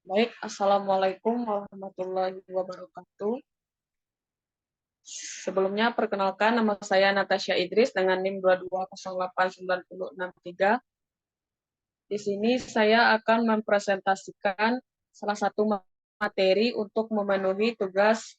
Baik, Assalamualaikum warahmatullahi wabarakatuh. Sebelumnya, perkenalkan nama saya Natasha Idris dengan NIM 22089063. Di sini saya akan mempresentasikan salah satu materi untuk memenuhi tugas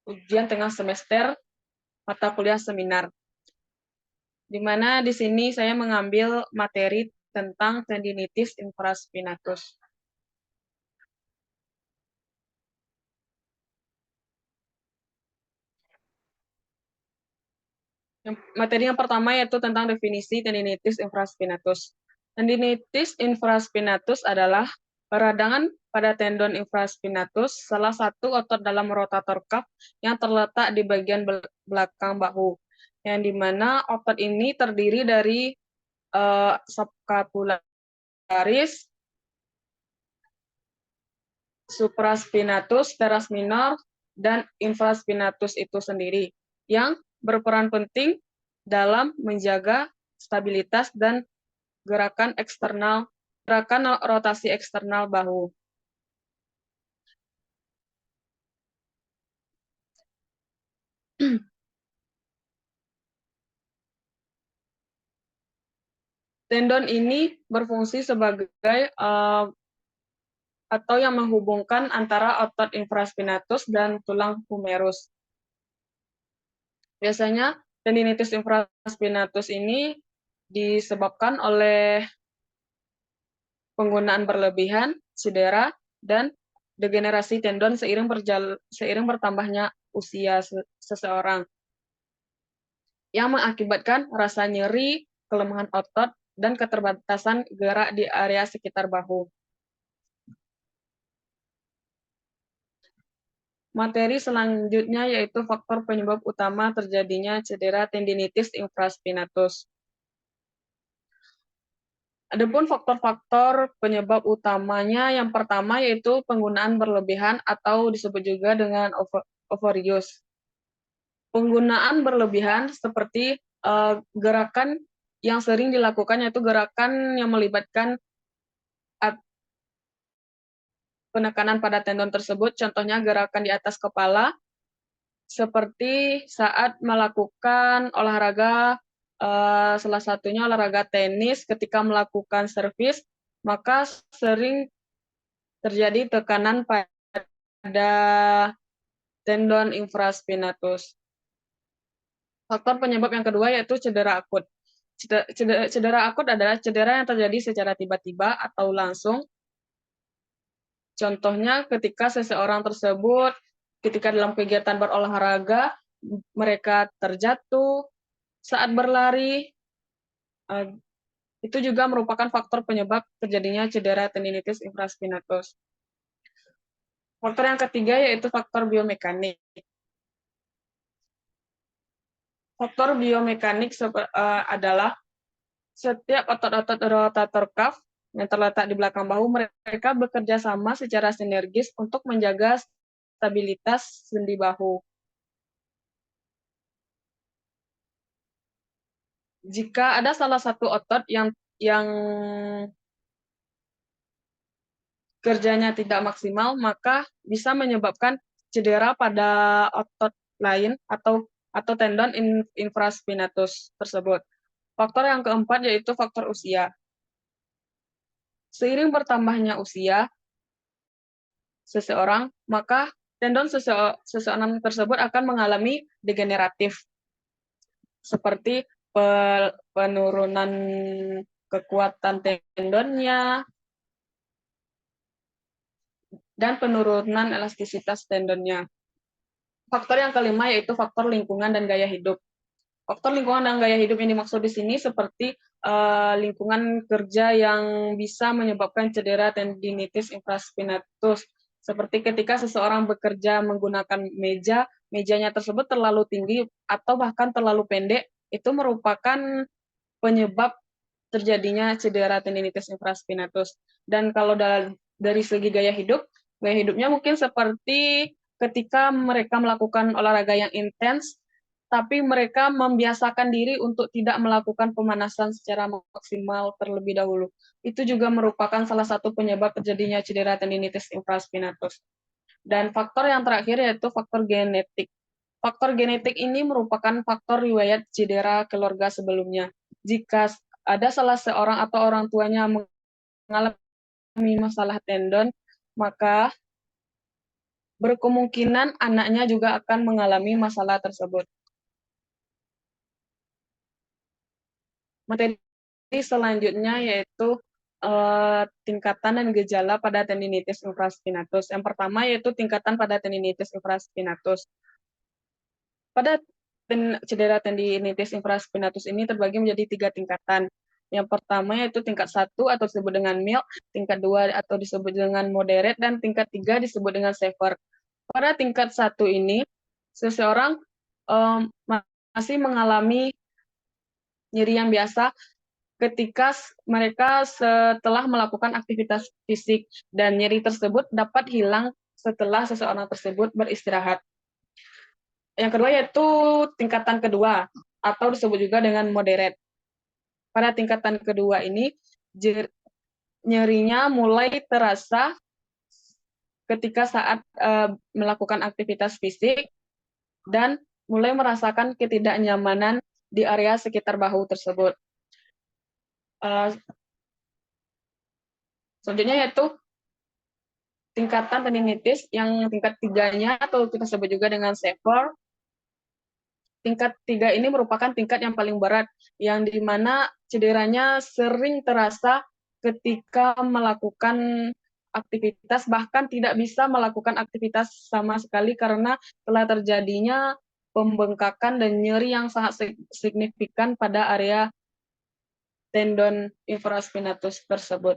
ujian tengah semester mata kuliah seminar, di mana di sini saya mengambil materi tentang tendinitis infraspinatus. Materi yang pertama yaitu tentang definisi tendinitis infraspinatus. Tendinitis infraspinatus adalah peradangan pada tendon infraspinatus, salah satu otot dalam rotator cuff yang terletak di bagian belakang bahu, yang dimana otot ini terdiri dari subscapularis, supraspinatus, teres minor, dan infraspinatus itu sendiri, yang berperan penting dalam menjaga stabilitas dan gerakan rotasi eksternal bahu. Tendon ini berfungsi sebagai atau yang menghubungkan antara otot infraspinatus dan tulang humerus. Biasanya tendinitis infraspinatus ini disebabkan oleh penggunaan berlebihan, cedera, dan degenerasi tendon seiring bertambahnya usia seseorang, yang mengakibatkan rasa nyeri, kelemahan otot, dan keterbatasan gerak di area sekitar bahu. Materi selanjutnya yaitu faktor penyebab utama terjadinya cedera tendinitis infraspinatus. Adapun faktor-faktor penyebab utamanya, yang pertama yaitu penggunaan berlebihan atau disebut juga dengan overuse. Penggunaan berlebihan seperti gerakan yang sering dilakukan yaitu gerakan yang melibatkan penekanan pada tendon tersebut, contohnya gerakan di atas kepala, seperti saat melakukan olahraga, salah satunya olahraga tenis, ketika melakukan servis, maka sering terjadi tekanan pada tendon infraspinatus. Faktor penyebab yang kedua yaitu cedera akut. Cedera akut adalah cedera yang terjadi secara tiba-tiba atau langsung. Contohnya ketika seseorang tersebut ketika dalam kegiatan berolahraga, mereka terjatuh saat berlari, itu juga merupakan faktor penyebab terjadinya cedera tendinitis infraspinatus. Faktor yang ketiga yaitu faktor biomekanik. Faktor biomekanik adalah setiap otot-otot rotator cuff yang terletak di belakang bahu, mereka bekerja sama secara sinergis untuk menjaga stabilitas sendi bahu. Jika ada salah satu otot yang kerjanya tidak maksimal, maka bisa menyebabkan cedera pada otot lain atau tendon infraspinatus tersebut. Faktor yang keempat yaitu faktor usia. Seiring bertambahnya usia seseorang, maka tendon seseorang tersebut akan mengalami degeneratif, seperti penurunan kekuatan tendonnya, dan penurunan elastisitas tendonnya. Faktor yang kelima yaitu faktor lingkungan dan gaya hidup. Faktor lingkungan dan gaya hidup yang dimaksud di sini seperti lingkungan kerja yang bisa menyebabkan cedera tendinitis infraspinatus. Seperti ketika seseorang bekerja menggunakan mejanya tersebut terlalu tinggi atau bahkan terlalu pendek, itu merupakan penyebab terjadinya cedera tendinitis infraspinatus. Dan kalau dari segi gaya hidupnya mungkin seperti ketika mereka melakukan olahraga yang intens, tapi mereka membiasakan diri untuk tidak melakukan pemanasan secara maksimal terlebih dahulu. Itu juga merupakan salah satu penyebab terjadinya cedera tendinitis infraspinatus. Dan faktor yang terakhir yaitu faktor genetik. Faktor genetik ini merupakan faktor riwayat cedera keluarga sebelumnya. Jika ada salah seorang atau orang tuanya mengalami masalah tendon, maka berkemungkinan anaknya juga akan mengalami masalah tersebut. Materi selanjutnya yaitu tingkatan dan gejala pada tendinitis infraspinatus. Yang pertama yaitu tingkatan pada tendinitis infraspinatus. Pada cedera tendinitis infraspinatus ini terbagi menjadi 3 tingkatan. Yang pertama yaitu tingkat 1 atau disebut dengan mild, tingkat 2 atau disebut dengan moderate, dan tingkat 3 disebut dengan severe. Pada tingkat 1 ini, seseorang masih mengalami nyeri yang biasa ketika mereka setelah melakukan aktivitas fisik, dan nyeri tersebut dapat hilang setelah seseorang tersebut beristirahat. Yang kedua yaitu tingkatan kedua, atau disebut juga dengan moderate. Pada tingkatan kedua ini, nyerinya mulai terasa ketika saat melakukan aktivitas fisik, dan mulai merasakan ketidaknyamanan di area sekitar bahu tersebut. Selanjutnya yaitu tingkatan tendinitis yang tingkat 3-nya, atau kita sebut juga dengan severe. Tingkat 3 ini merupakan tingkat yang paling berat, yang dimana cederanya sering terasa ketika melakukan aktivitas, bahkan tidak bisa melakukan aktivitas sama sekali karena telah terjadinya pembengkakan dan nyeri yang sangat signifikan pada area tendon infraspinatus tersebut.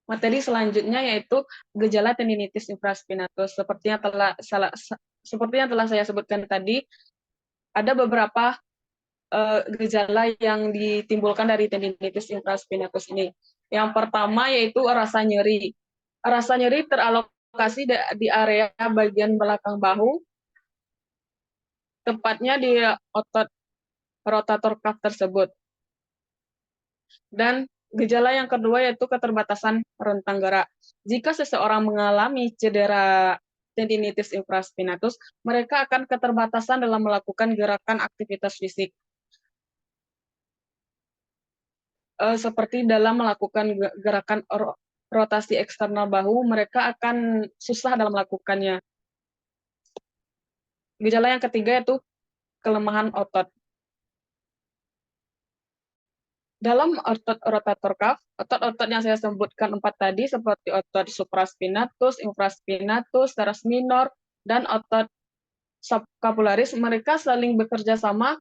Materi selanjutnya yaitu gejala tendinitis infraspinatus. Seperti yang telah saya sebutkan tadi, ada beberapa gejala yang ditimbulkan dari tendinitis infraspinatus ini. Yang pertama yaitu rasa nyeri. Rasa nyeri teralokasi di area bagian belakang bahu, tepatnya di otot rotator cuff tersebut. Dan gejala yang kedua yaitu keterbatasan rentang gerak. Jika seseorang mengalami cedera tendinitis infraspinatus, mereka akan keterbatasan dalam melakukan gerakan aktivitas fisik. Seperti dalam melakukan gerakan rotasi eksternal bahu, mereka akan susah dalam melakukannya. Gejala yang ketiga yaitu kelemahan otot. Dalam otot rotator cuff, otot-otot yang saya sebutkan 4 tadi, seperti otot supraspinatus, infraspinatus, teres minor, dan otot subscapularis, mereka saling bekerja sama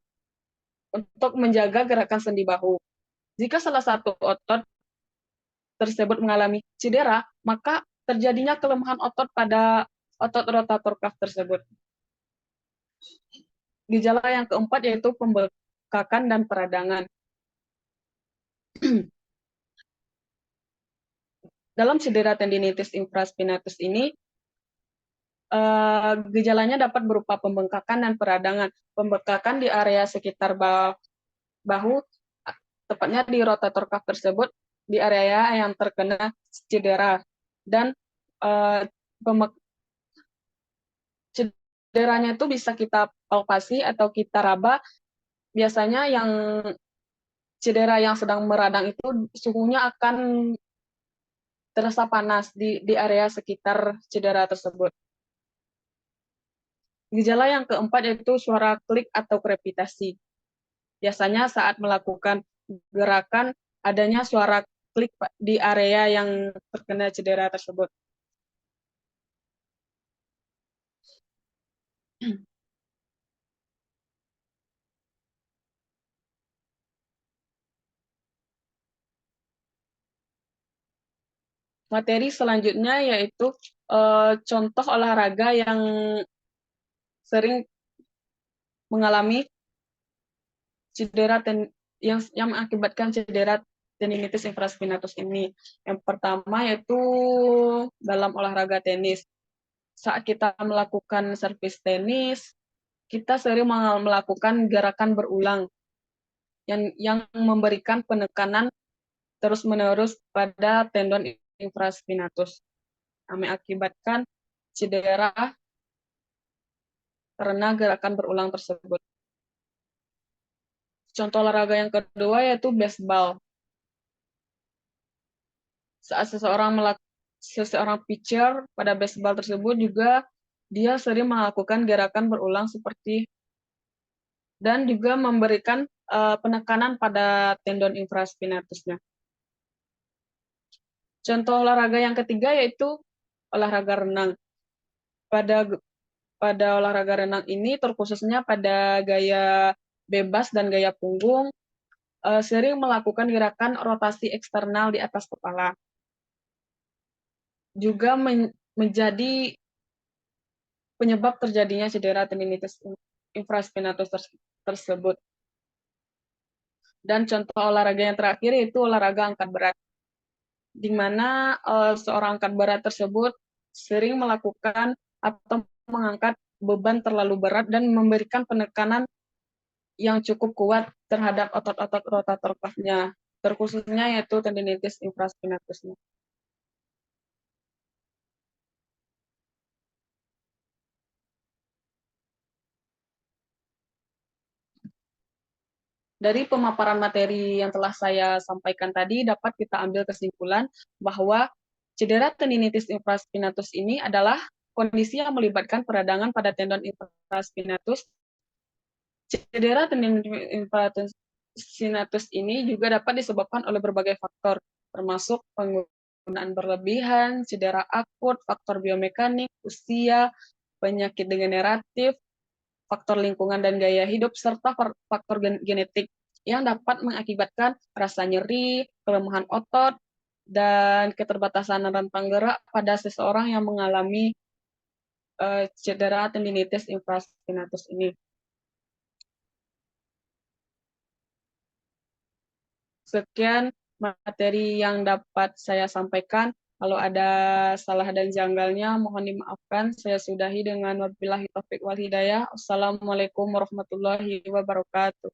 untuk menjaga gerakan sendi bahu. Jika salah satu otot tersebut mengalami cedera, maka terjadinya kelemahan otot pada otot rotator cuff tersebut. Gejala yang keempat yaitu pembengkakan dan peradangan. Dalam cedera tendinitis infraspinatus ini, gejalanya dapat berupa pembengkakan dan peradangan. Pembengkakan di area sekitar bahu, tepatnya di rotator cuff tersebut, di area yang terkena cedera. Dan cederanya itu bisa kita palpasi atau kita raba. Biasanya yang cedera yang sedang meradang itu suhunya akan terasa panas di area sekitar cedera tersebut. Gejala yang keempat yaitu suara klik atau krepitasi. Biasanya saat melakukan gerakan adanya suara klik di area yang terkena cedera tersebut. Materi selanjutnya yaitu contoh olahraga yang sering mengalami cedera yang mengakibatkan cedera tendinitis infraspinatus ini. Yang pertama yaitu dalam olahraga tenis. Saat kita melakukan servis tenis, kita sering melakukan gerakan berulang yang memberikan penekanan terus-menerus pada tendon infraspinatus, mengakibatkan cedera karena gerakan berulang tersebut. Contoh olahraga yang kedua yaitu baseball. Saat seseorang pitcher pada baseball tersebut juga dia sering melakukan gerakan berulang seperti dan juga memberikan penekanan pada tendon infraspinatusnya. Contoh olahraga yang ketiga yaitu olahraga renang. Pada olahraga renang ini, terkhususnya pada gaya bebas dan gaya punggung, sering melakukan gerakan rotasi eksternal di atas kepala. Juga menjadi penyebab terjadinya cedera tendinitis infraspinatus tersebut. Dan contoh olahraga yang terakhir yaitu olahraga angkat berat, di mana seorang angkat berat tersebut sering melakukan atau mengangkat beban terlalu berat dan memberikan penekanan yang cukup kuat terhadap otot-otot rotator cuff-nya, terkhususnya yaitu tendinitis infraspinatusnya. Dari pemaparan materi yang telah saya sampaikan tadi, dapat kita ambil kesimpulan bahwa cedera tendinitis infraspinatus ini adalah kondisi yang melibatkan peradangan pada tendon infraspinatus. Cedera tendinitis infraspinatus ini juga dapat disebabkan oleh berbagai faktor, termasuk penggunaan berlebihan, cedera akut, faktor biomekanik, usia, penyakit degeneratif, faktor lingkungan dan gaya hidup, serta faktor genetik yang dapat mengakibatkan rasa nyeri, kelemahan otot, dan keterbatasan rentang gerak pada seseorang yang mengalami cedera tendinitis infraspinatus ini. Sekian materi yang dapat saya sampaikan. Kalau ada salah dan janggalnya, mohon dimaafkan. Saya sudahi dengan wabillahi taufiq wal hidayah. Assalamualaikum warahmatullahi wabarakatuh.